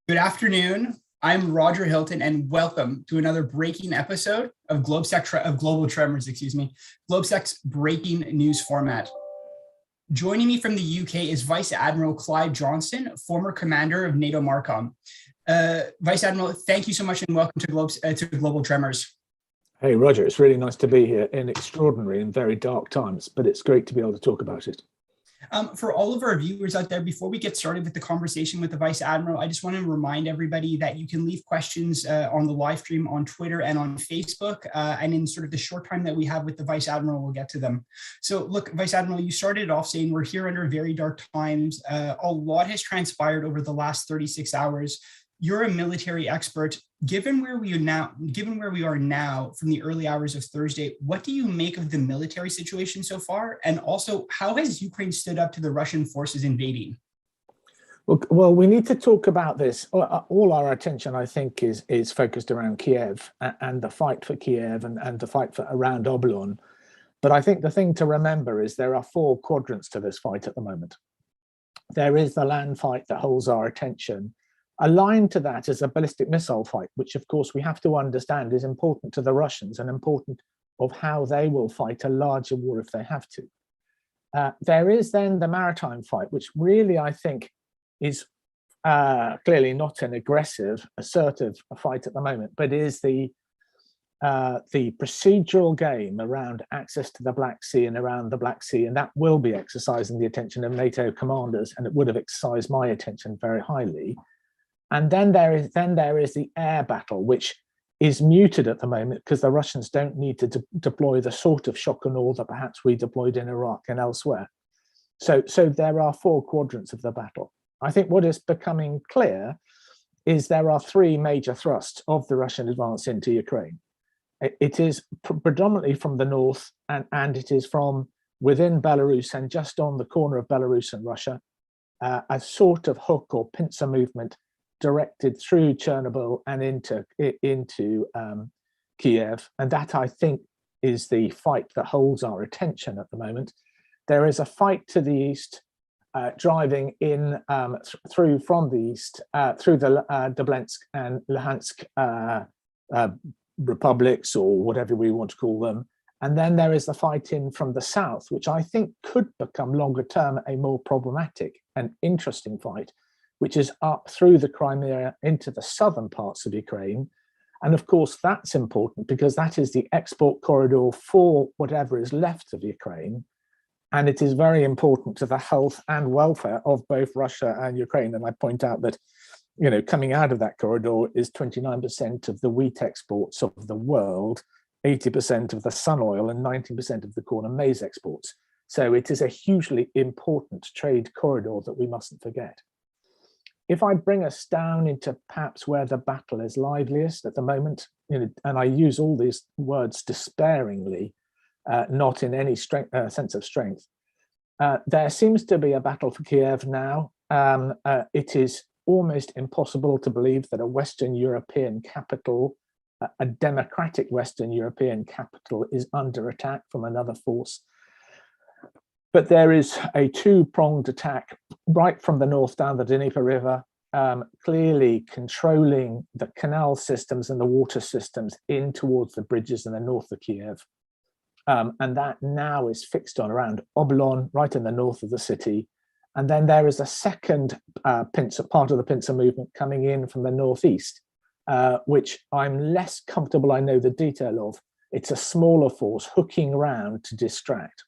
Good afternoon. I'm Roger Hilton, and welcome to another breaking episode of Global Tremors, GlobeSec's breaking news format. Joining me from the UK is Vice Admiral Clive Johnstone, former Commander of NATO MARCOM. Vice Admiral, thank you so much, and welcome to Global Tremors. Hey, Roger, it's really nice to be here in extraordinary and very dark times, but it's great to be able to talk about it. For all of our viewers out there, before we get started with the conversation with the Vice Admiral, I just want to remind everybody that you can leave questions on the live stream on Twitter and on Facebook, and in sort of the short time that we have with the Vice Admiral, we'll get to them. So look, Vice Admiral, you started off saying we're here under very dark times. A lot has transpired over the last 36 hours. You're a military expert. Given where we are now from the early hours of Thursday, what do you make of the military situation so far? And also, how has Ukraine stood up to the Russian forces invading? Well, we need to talk about this. All our attention, I think, is focused around Kiev and the fight for Kiev and the fight around Oblon. But I think the thing to remember is there are four quadrants to this fight at the moment. There is the land fight that holds our attention. Aligned to that is a ballistic missile fight, which of course we have to understand is important to the Russians and important of how they will fight a larger war if they have to. There is then the maritime fight, which really I think is clearly not an aggressive, assertive fight at the moment, but is the procedural game around access to the Black Sea and around the Black Sea, and that will be exercising the attention of NATO commanders, and it would have exercised my attention very highly. And then there is the air battle, which is muted at the moment because the Russians don't need to deploy the sort of shock and awe that perhaps we deployed in Iraq and elsewhere. So there are four quadrants of the battle. I think what is becoming clear is there are three major thrusts of the Russian advance into Ukraine. It is predominantly from the north, and it is from within Belarus and just on the corner of Belarus and Russia, a sort of hook or pincer movement directed through Chernobyl and into Kiev. And that, I think, is the fight that holds our attention at the moment. There is a fight to the east, driving in through from the east, through the Donetsk and Luhansk republics, or whatever we want to call them. And then there is the fight in from the south, which I think could become longer term a more problematic and interesting fight, which is up through the Crimea into the southern parts of Ukraine. And of course, that's important because that is the export corridor for whatever is left of Ukraine. And it is very important to the health and welfare of both Russia and Ukraine. And I point out that, coming out of that corridor is 29% of the wheat exports of the world, 80% of the sun oil, and 90% of the corn and maize exports. So it is a hugely important trade corridor that we mustn't forget. If I bring us down into perhaps where the battle is liveliest at the moment, and I use all these words despairingly, not in any sense of strength, there seems to be a battle for Kiev now. It is almost impossible to believe that a Western European capital, a democratic Western European capital, is under attack from another force. But there is a two-pronged attack right from the north down the Dnieper River, clearly controlling the canal systems and the water systems in towards the bridges in the north of Kiev. And that now is fixed on around Oblon, right in the north of the city. And then there is a second part of the pincer movement coming in from the northeast, which I'm less comfortable, I know the detail of. It's a smaller force hooking around to distract.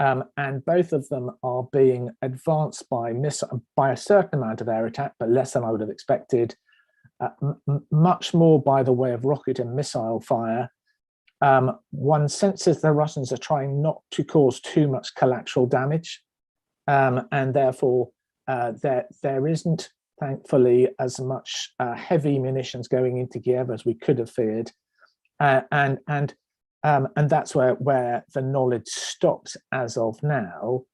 And both of them are being advanced by a certain amount of air attack, but less than I would have expected, much more by the way of rocket and missile fire. One senses the Russians are trying not to cause too much collateral damage, and therefore there isn't, thankfully, as much heavy munitions going into Kiev as we could have feared, and that's where the knowledge stops as of now.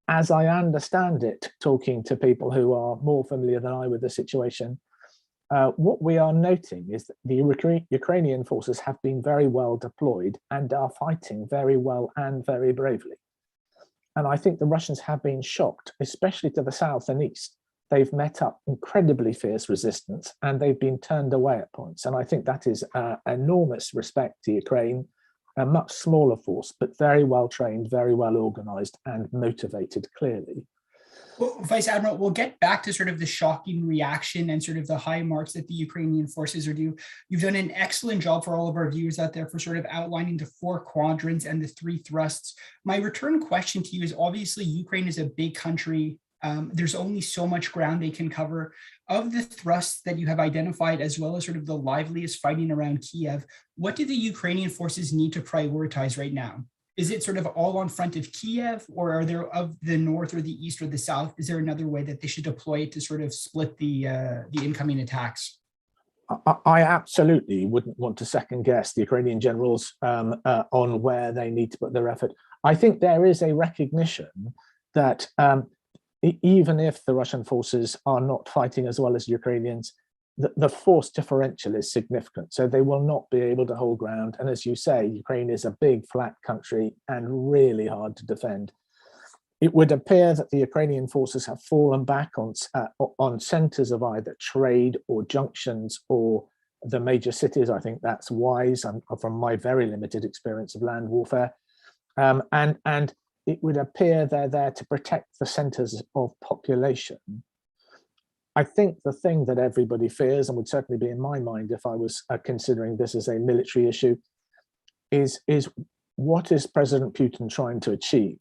As I understand it, talking to people who are more familiar than I with the situation, what we are noting is that the Ukrainian forces have been very well deployed and are fighting very well and very bravely. And I think the Russians have been shocked, especially to the south and east, they've met up incredibly fierce resistance, and they've been turned away at points. And I think that is enormous respect to Ukraine, a much smaller force, but very well trained, very well organized, and motivated clearly. Well, Vice Admiral, we'll get back to sort of the shocking reaction and sort of the high marks that the Ukrainian forces are due. You've done an excellent job for all of our viewers out there for sort of outlining the 4 quadrants and the 3 thrusts. My return question to you is, obviously Ukraine is a big country. There's only so much ground they can cover. Of the thrusts that you have identified, as well as sort of the liveliest fighting around Kiev, what do the Ukrainian forces need to prioritize right now? Is it sort of all on front of Kiev, or are there of the north or the east or the south? Is there another way that they should deploy it to sort of split the incoming attacks? I absolutely wouldn't want to second guess the Ukrainian generals on where they need to put their effort. I think there is a recognition that even if the Russian forces are not fighting as well as Ukrainians, the force differential is significant, so they will not be able to hold ground. And as you say, Ukraine is a big, flat country and really hard to defend. It would appear that the Ukrainian forces have fallen back on centers of either trade or junctions or the major cities. I think that's wise from my very limited experience of land warfare. And it would appear they're there to protect the centers of population. I think the thing that everybody fears, and would certainly be in my mind if I was considering this as a military issue, is what is President Putin trying to achieve?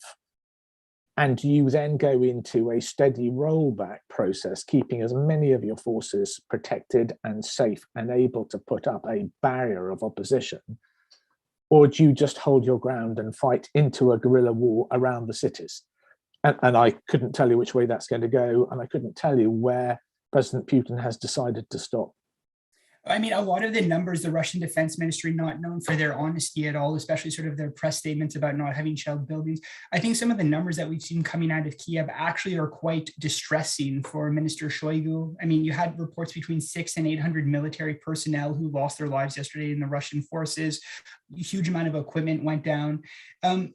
And you then go into a steady rollback process, keeping as many of your forces protected and safe and able to put up a barrier of opposition. Or do you just hold your ground and fight into a guerrilla war around the cities? And I couldn't tell you which way that's going to go, and I couldn't tell you where President Putin has decided to stop. I mean, a lot of the numbers, the Russian Defense Ministry, not known for their honesty at all, especially sort of their press statements about not having shelled buildings. I think some of the numbers that we've seen coming out of Kiev actually are quite distressing for Minister Shoigu. I mean, you had reports between 600 and 800 military personnel who lost their lives yesterday in the Russian forces. A huge amount of equipment went down.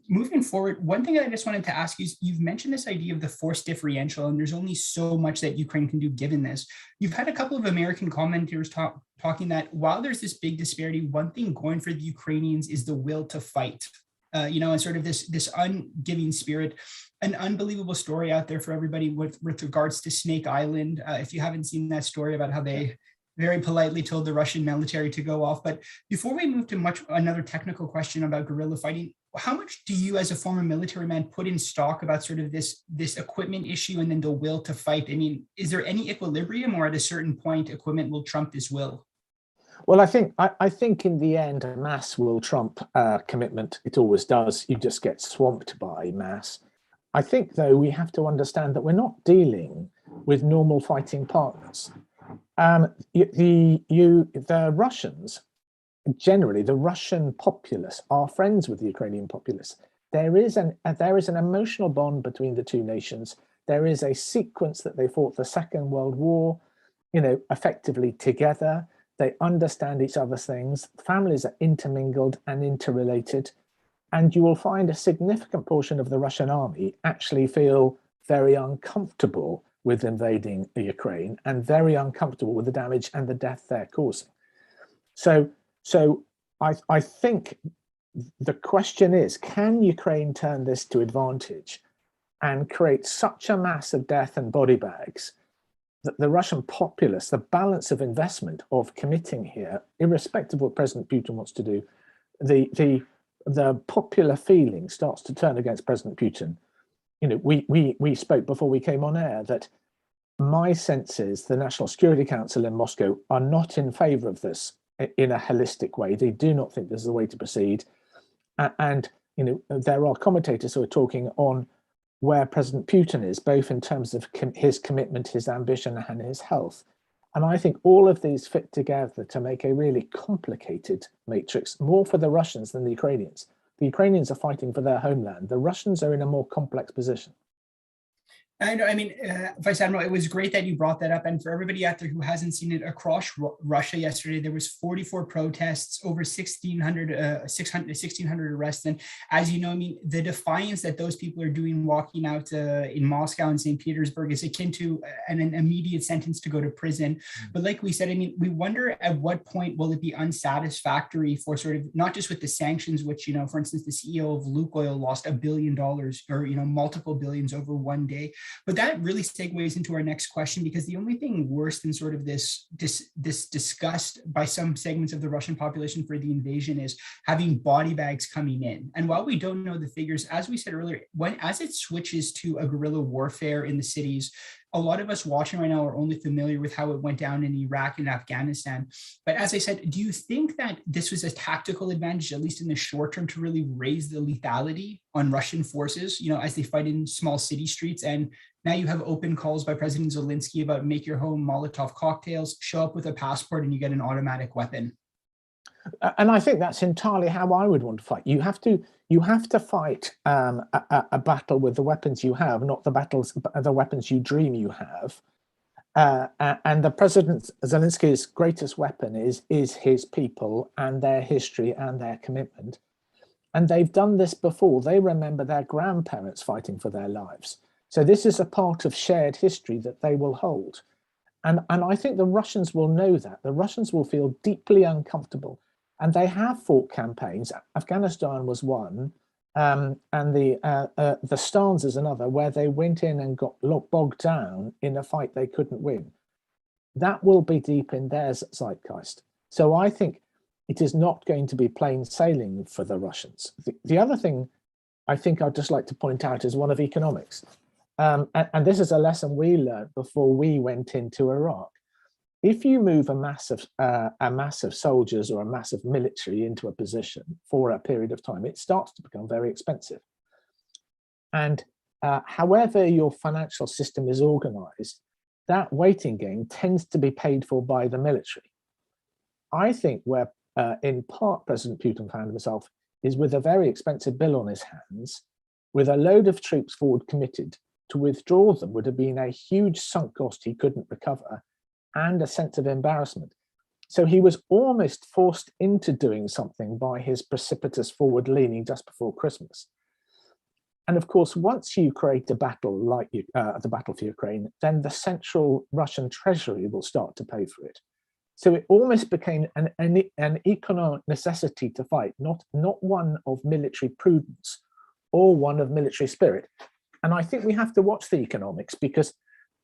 Moving forward, one thing I just wanted to ask you is, you've mentioned this idea of the force differential, and there's only so much that Ukraine can do given this. You've had a couple of American commentators talking that while there's this big disparity, one thing going for the Ukrainians is the will to fight, and sort of this ungiving spirit. An unbelievable story out there for everybody with regards to Snake Island. If you haven't seen that story about how they very politely told the Russian military to go off. But before we move to another technical question about guerrilla fighting, how much do you, as a former military man, put in stock about sort of this equipment issue and then the will to fight? I mean, is there any equilibrium, or at a certain point equipment will trump this will? Well, I think in the end, mass will trump commitment. It always does. You just get swamped by mass. I think, though, we have to understand that we're not dealing with normal fighting partners. The Russians, generally, the Russian populace are friends with the Ukrainian populace. There is an emotional bond between the two nations. There is a sequence that they fought the Second World War, effectively together. They understand each other's things. Families are intermingled and interrelated. And you will find a significant portion of the Russian army actually feel very uncomfortable with invading Ukraine and very uncomfortable with the damage and the death they're causing. So I think the question is, can Ukraine turn this to advantage and create such a mass of death and body bags that the Russian populace, the balance of investment of committing here, irrespective of what President Putin wants to do, the popular feeling starts to turn against President Putin. We spoke before we came on air that my sense is the National Security Council in Moscow are not in favor of this in a holistic way. They do not think this is the way to proceed. And there are commentators who are talking on where President Putin is, both in terms of his commitment, his ambition, and his health. And I think all of these fit together to make a really complicated matrix, more for the Russians than the Ukrainians. The Ukrainians are fighting for their homeland. The Russians are in a more complex position. I know, I mean, Vice Admiral, it was great that you brought that up. And for everybody out there who hasn't seen it, across Russia yesterday, there was 44 protests, over 1,600 arrests. And as you know, I mean, the defiance that those people are doing walking out in Moscow and St. Petersburg is akin to an immediate sentence to go to prison. But like we said, I mean, we wonder at what point will it be unsatisfactory for sort of, not just with the sanctions, which, you know, for instance, the CEO of Lukoil lost $1 billion or, you know, multiple billions over one day. But that really segues into our next question, because the only thing worse than sort of this disgust by some segments of the Russian population for the invasion is having body bags coming in. And while we don't know the figures, as we said earlier, as it switches to a guerrilla warfare in the cities, a lot of us watching right now are only familiar with how it went down in Iraq and Afghanistan. But as I said, do you think that this was a tactical advantage, at least in the short term, to really raise the lethality on Russian forces, you know, as they fight in small city streets? And now you have open calls by President Zelensky about make your home Molotov cocktails, show up with a passport and you get an automatic weapon. And I think that's entirely how I would want to fight. You have to fight a battle with the weapons you have, not the weapons you dream you have. And the President Zelensky's greatest weapon is his people and their history and their commitment. And they've done this before. They remember their grandparents fighting for their lives. So this is a part of shared history that they will hold. And I think the Russians will know that. The Russians will feel deeply uncomfortable. And they have fought campaigns. Afghanistan was one, and the Stans is another, where they went in and got bogged down in a fight they couldn't win. That will be deep in their zeitgeist. So I think it is not going to be plain sailing for the Russians. The other thing I think I'd just like to point out is one of economics. And this is a lesson we learned before we went into Iraq. If you move a mass of soldiers or a mass of military into a position for a period of time, it starts to become very expensive. And however your financial system is organized, that waiting game tends to be paid for by the military. I think where in part President Putin found himself is with a very expensive bill on his hands, with a load of troops forward committed. To withdraw them would have been a huge sunk cost he couldn't recover, and a sense of embarrassment. So he was almost forced into doing something by his precipitous forward leaning just before Christmas. And of course, once you create a battle like the battle for Ukraine, then the central Russian treasury will start to pay for it. So it almost became an economic necessity to fight, not one of military prudence or one of military spirit. And I think we have to watch the economics, because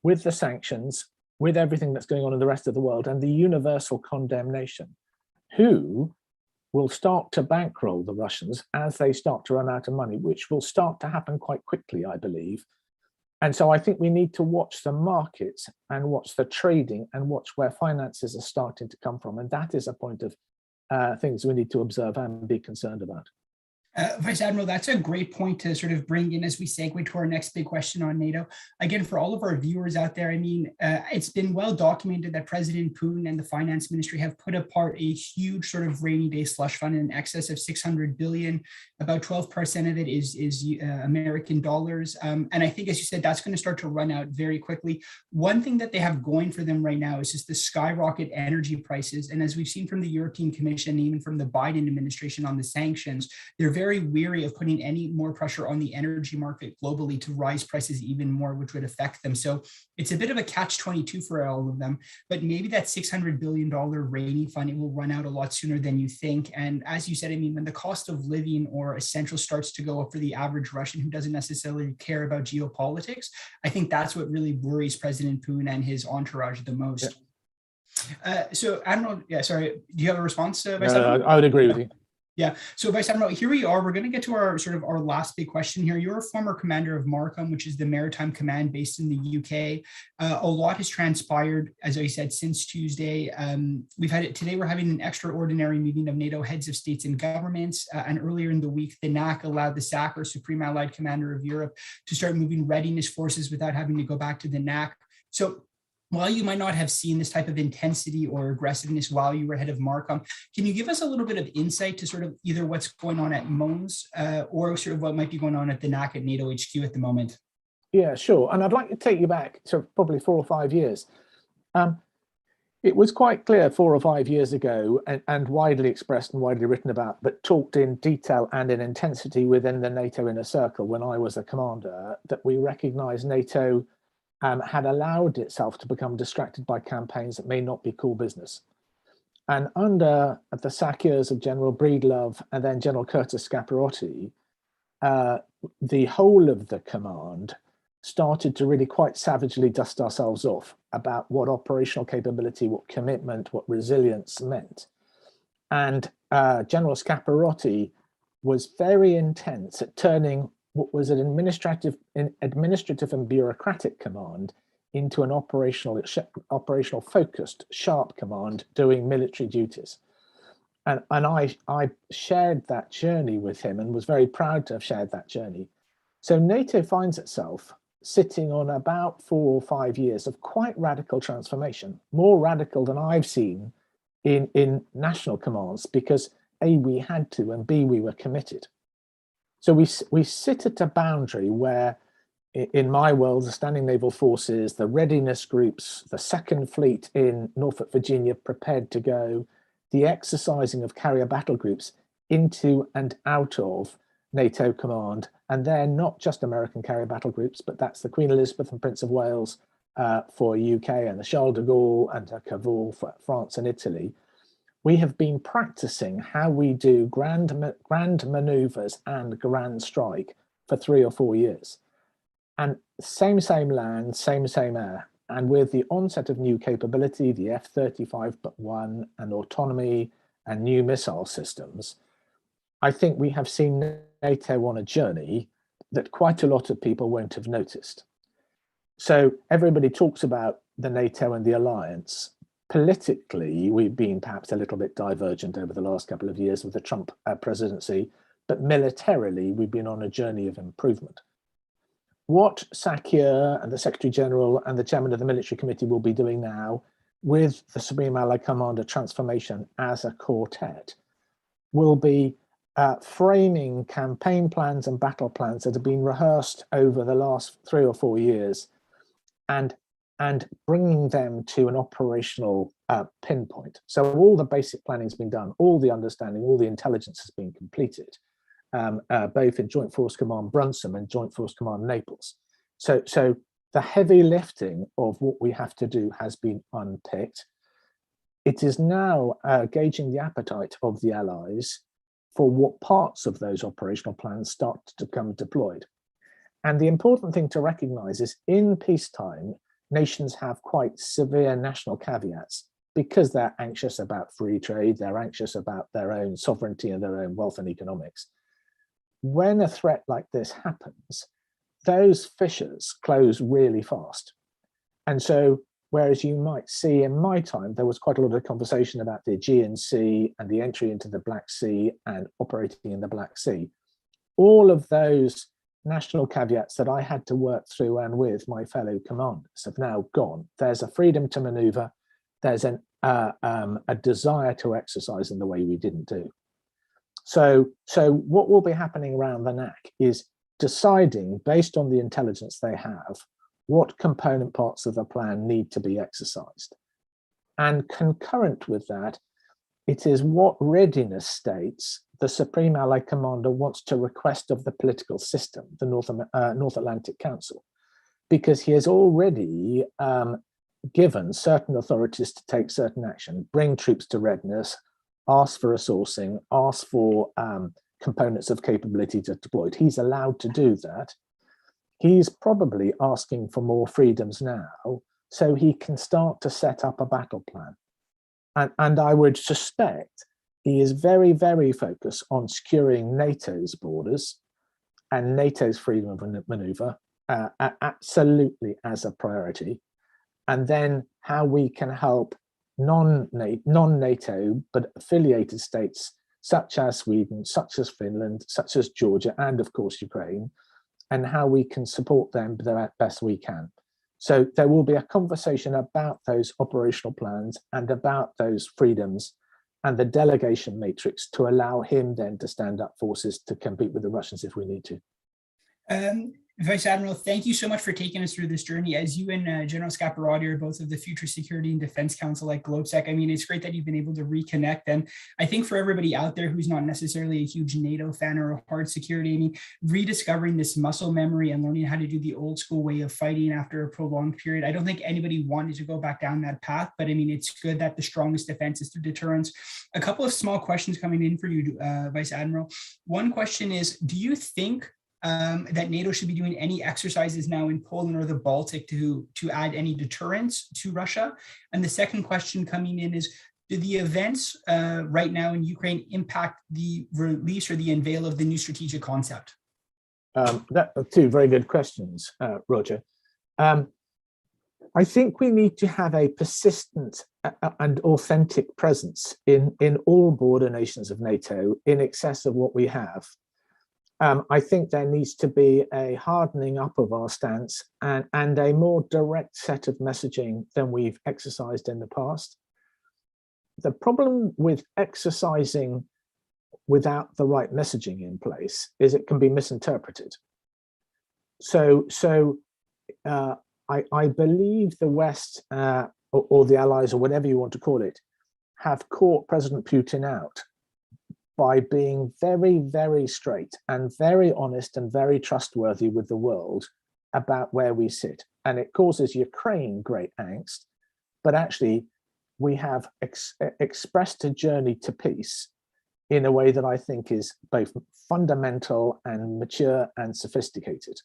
with the sanctions, with everything that's going on in the rest of the world and the universal condemnation, who will start to bankroll the Russians as they start to run out of money, which will start to happen quite quickly, I believe. And so I think we need to watch the markets and watch the trading and watch where finances are starting to come from. And that is a point of things we need to observe and be concerned about. Vice Admiral, that's a great point to sort of bring in as we segue to our next big question on NATO. Again, for all of our viewers out there, I mean, it's been well documented that President Putin and the finance ministry have put apart a huge sort of rainy day slush fund in excess of 600 billion. About 12% of it is American dollars. And I think, as you said, that's going to start to run out very quickly. One thing that they have going for them right now is just the skyrocket energy prices. And as we've seen from the European Commission, even from the Biden administration on the sanctions, they're very weary of putting any more pressure on the energy market globally to rise prices even more, which would affect them. So it's a bit of a catch-22 for all of them, but maybe that $600 billion rainy fund, it will run out a lot sooner than you think. And as you said, I mean, when the cost of living or essential starts to go up for the average Russian who doesn't necessarily care about geopolitics, I think that's what really worries President Putin and his entourage the most. Yeah. So Admiral, sorry, do you have a response? I would agree with you. Yeah. So Vice Admiral, here we are. We're going to get to our sort of our last big question here. You're a former commander of MARCOM, which is the maritime command based in the UK. A lot has transpired, as I said, since Tuesday. Today we're having an extraordinary meeting of NATO heads of states and governments. And earlier in the week, the NAC allowed the SAC, or Supreme Allied Commander of Europe, to start moving readiness forces without having to go back to the NAC. So while you might not have seen this type of intensity or aggressiveness while you were head of MARCOM, can you give us a little bit of insight to sort of either what's going on at MONS or sort of what might be going on at the NAC at NATO HQ at the moment? Yeah, sure. And I'd like to take you back to probably 4 or 5 years. It was quite clear 4 or 5 years ago, and widely expressed and widely written about, but talked in detail and in intensity within the NATO inner circle when I was a commander, that we recognised NATO had allowed itself to become distracted by campaigns that may not be cool business. And under the sack years of General Breedlove and then General Curtis Scaparotti, the whole of the command started to really quite savagely dust ourselves off about what operational capability, what commitment, what resilience meant. And General Scaparotti was very intense at turning what was an administrative and bureaucratic command into an operational focused, sharp command doing military duties. And I shared that journey with him and was very proud to have shared that journey. So NATO finds itself sitting on about 4 or 5 years of quite radical transformation, more radical than I've seen in national commands, because A, we had to, and B, we were committed. So we sit at a boundary where, in my world, the Standing Naval Forces, the readiness groups, the Second Fleet in Norfolk, Virginia, prepared to go, the exercising of carrier battle groups into and out of NATO command. And they're not just American carrier battle groups, but that's the Queen Elizabeth and Prince of Wales for UK, and the Charles de Gaulle and Cavour for France and Italy. We have been practicing how we do grand maneuvers and grand strike for 3 or 4 years. And same land, same air. And with the onset of new capability, the F-35-1 and autonomy and new missile systems, I think we have seen NATO on a journey that quite a lot of people won't have noticed. So everybody talks about the NATO and the alliance. Politically, we've been perhaps a little bit divergent over the last couple of years with the Trump presidency, but militarily, we've been on a journey of improvement. What Sakir and the Secretary General and the Chairman of the Military Committee will be doing now with the Supreme Allied Commander transformation as a quartet will be framing campaign plans and battle plans that have been rehearsed over the last 3 or 4 years and bringing them to an operational pinpoint. So all the basic planning has been done, all the understanding, all the intelligence has been completed, both in Joint Force Command Brunson and Joint Force Command Naples. So the heavy lifting of what we have to do has been unpicked. It is now gauging the appetite of the Allies for what parts of those operational plans start to become deployed. And the important thing to recognize is in peacetime, nations have quite severe national caveats because they're anxious about free trade, they're anxious about their own sovereignty and their own wealth and economics. When a threat like this happens, those fissures close really fast. And so, whereas you might see in my time, there was quite a lot of conversation about the Aegean Sea and the entry into the Black Sea and operating in the Black Sea, all of those national caveats that I had to work through and with my fellow commanders have now gone. There's a freedom to maneuver. There's a desire to exercise in the way we didn't do. So what will be happening around the NAC is deciding, based on the intelligence they have, what component parts of the plan need to be exercised. And concurrent with that, it is what readiness states the Supreme Allied Commander wants to request of the political system, the North Atlantic Council, because he has already given certain authorities to take certain action, bring troops to readiness, ask for resourcing, ask for components of capability to deploy. He's allowed to do that. He's probably asking for more freedoms now so he can start to set up a battle plan. And I would suspect he is very, very focused on securing NATO's borders and NATO's freedom of maneuver absolutely as a priority. And then how we can help non-NATO but affiliated states such as Sweden, such as Finland, such as Georgia, and of course Ukraine, and how we can support them the best we can. So there will be a conversation about those operational plans and about those freedoms and the delegation matrix to allow him then to stand up forces to compete with the Russians if we need to. Vice Admiral, thank you so much for taking us through this journey. As you and General Scaparrotti are both of the Future Security and Defense Council at GlobeSec, I mean, it's great that you've been able to reconnect. And I think for everybody out there who's not necessarily a huge NATO fan or a hard security, I mean, rediscovering this muscle memory and learning how to do the old school way of fighting after a prolonged period, I don't think anybody wanted to go back down that path, but I mean, it's good that the strongest defense is through deterrence. A couple of small questions coming in for you, Vice Admiral. One question is, do you think that NATO should be doing any exercises now in Poland or the Baltic to add any deterrence to Russia? And the second question coming in is, do the events right now in Ukraine impact the release or the unveil of the new strategic concept? That are two very good questions, Roger. I think we need to have a persistent and authentic presence in all border nations of NATO in excess of what we have. I think there needs to be a hardening up of our stance and a more direct set of messaging than we've exercised in the past. The problem with exercising without the right messaging in place is it can be misinterpreted. So I believe the West or the Allies, or whatever you want to call it, have caught President Putin out by being very, very straight and very honest and very trustworthy with the world about where we sit. And it causes Ukraine great angst, but actually we have expressed a journey to peace in a way that I think is both fundamental and mature and sophisticated.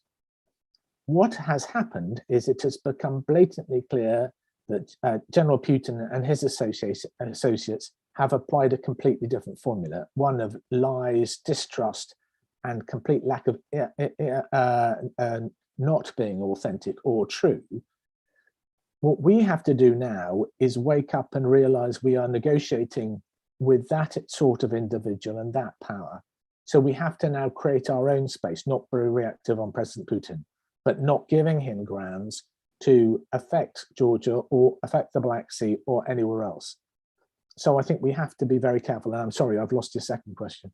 What has happened is it has become blatantly clear that General Putin and his associates have applied a completely different formula, one of lies, distrust, and complete lack of not being authentic or true. What we have to do now is wake up and realize we are negotiating with that sort of individual and that power. So we have to now create our own space, not very reactive on President Putin, but not giving him grounds to affect Georgia or affect the Black Sea or anywhere else. So I think we have to be very careful. And I'm sorry, I've lost your second question.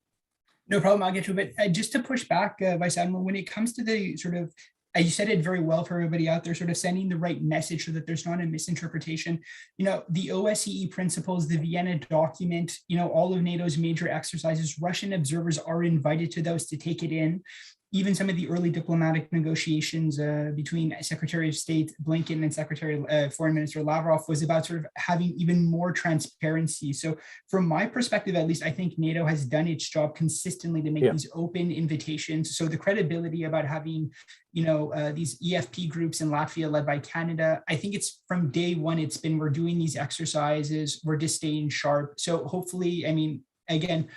No problem, I'll get to it. But just to push back, Vice Admiral, when it comes to the sort of, you said it very well for everybody out there, sort of sending the right message so that there's not a misinterpretation. You know, the OSCE principles, the Vienna document, you know, all of NATO's major exercises, Russian observers are invited to those to take it in. Even some of the early diplomatic negotiations between Secretary of State Blinken and Secretary Foreign Minister Lavrov was about sort of having even more transparency. So from my perspective, at least, I think NATO has done its job consistently to make these open invitations. So the credibility about having, you know, these EFP groups in Latvia led by Canada, I think it's from day one, it's been, we're doing these exercises, we're just staying sharp. So hopefully, I mean, again,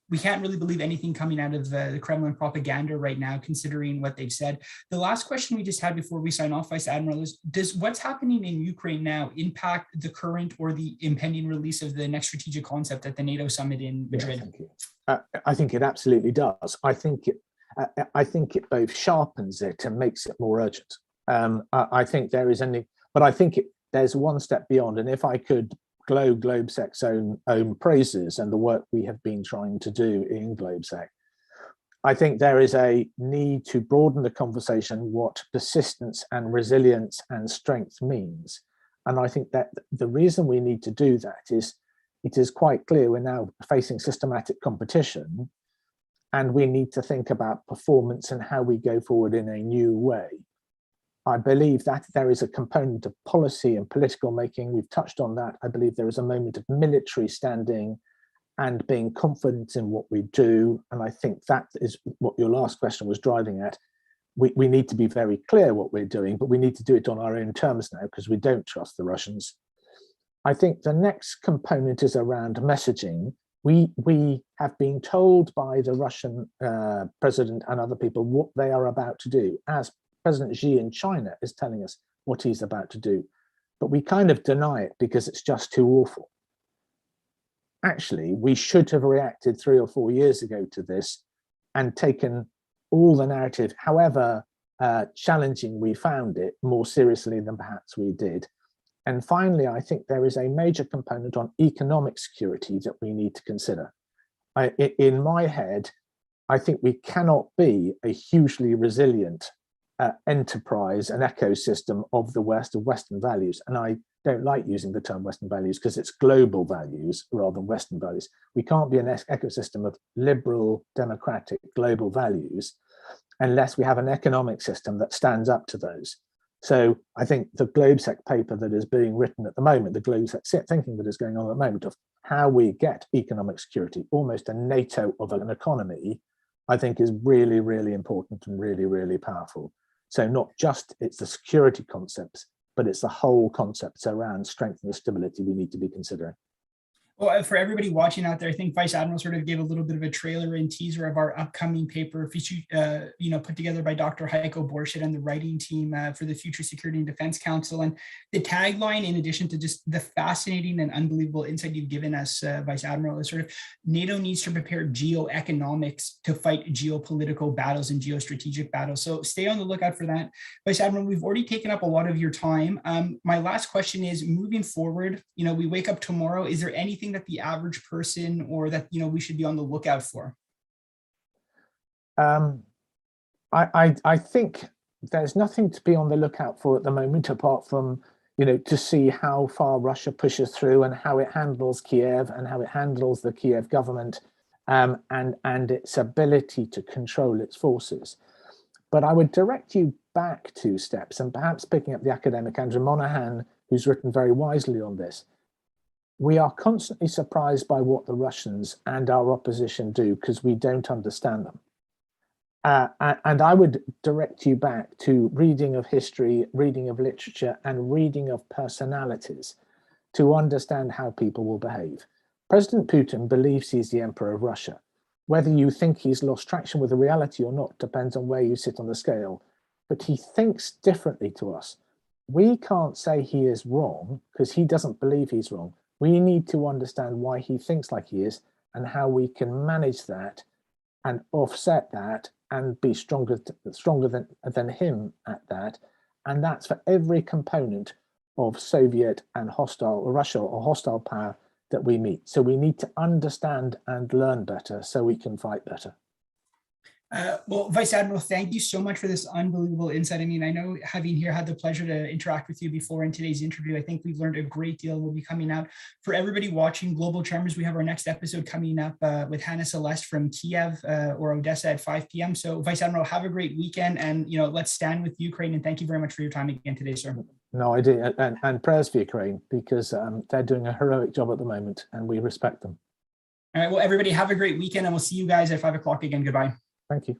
we can't really believe anything coming out of the Kremlin propaganda right now, considering what they've said. The last question we just had before we sign off, Vice Admiral, is does what's happening in Ukraine now impact the current or the impending release of the next strategic concept at the NATO summit in Madrid? Yeah, thank you. I think it absolutely does. I think it both sharpens it and makes it more urgent. I think there is but I think there's one step beyond. And if I could GlobeSec's own praises and the work we have been trying to do in GlobeSec, I think there is a need to broaden the conversation what persistence and resilience and strength means. And I think that the reason we need to do that is it is quite clear we're now facing systematic competition, and we need to think about performance and how we go forward in a new way. I believe that there is a component of policy and political making. We've touched on that. I believe there is a moment of military standing and being confident in what we do. And I think that is what your last question was driving at. We need to be very clear what we're doing, but we need to do it on our own terms now because we don't trust the Russians. I think the next component is around messaging. We have been told by the Russian president and other people what they are about to do, as President Xi in China is telling us what he's about to do, but we kind of deny it because it's just too awful. Actually, we should have reacted 3 or 4 years ago to this and taken all the narrative, however challenging we found it, more seriously than perhaps we did. And finally, I think there is a major component on economic security that we need to consider. In my head, I think we cannot be a hugely resilient enterprise, an ecosystem of the West, of Western values. And I don't like using the term Western values because it's global values rather than Western values. We can't be an ecosystem of liberal, democratic, global values unless we have an economic system that stands up to those. So I think the GlobeSec paper that is being written at the moment, the GlobeSec thinking that is going on at the moment of how we get economic security, almost a NATO of an economy, I think is really, really important and really, really powerful. So not just it's the security concepts, but it's the whole concepts around strength and stability we need to be considering. Well, for everybody watching out there, I think Vice Admiral sort of gave a little bit of a trailer and teaser of our upcoming paper, put together by Dr. Heiko Borschett and the writing team for the Future Security and Defense Council. And the tagline, in addition to just the fascinating and unbelievable insight you've given us, Vice Admiral, is sort of NATO needs to prepare geoeconomics to fight geopolitical battles and geostrategic battles. So stay on the lookout for that. Vice Admiral, we've already taken up a lot of your time. My last question is, moving forward, we wake up tomorrow, is there anything that the average person or that we should be on the lookout for? I think there's nothing to be on the lookout for at the moment apart from to see how far Russia pushes through and how it handles Kiev and how it handles the Kiev government and its ability to control its forces. But I would direct you back 2 steps and perhaps picking up the academic Andrew Monahan, who's written very wisely on this. We are constantly surprised by what the Russians and our opposition do because we don't understand them. And I would direct you back to reading of history, reading of literature, and reading of personalities to understand how people will behave. President Putin believes he's the emperor of Russia. Whether you think he's lost traction with the reality or not depends on where you sit on the scale, but he thinks differently to us. We can't say he is wrong because he doesn't believe he's wrong. We need to understand why he thinks like he is and how we can manage that and offset that and be stronger than him at that. And that's for every component of Soviet and hostile Russia or hostile power that we meet. So we need to understand and learn better so we can fight better. Well, Vice Admiral, thank you so much for this unbelievable insight. I mean, I know having here had the pleasure to interact with you before in today's interview, I think we've learned a great deal. We'll be coming out. For everybody watching Global Tremors, we have our next episode coming up with Hannah Celeste from Kiev or Odessa at 5 p.m. So Vice Admiral, have a great weekend and, let's stand with Ukraine. And thank you very much for your time again today, sir. No, I do. And prayers for Ukraine because they're doing a heroic job at the moment and we respect them. All right. Well, everybody have a great weekend and we'll see you guys at 5 o'clock again. Goodbye. Thank you.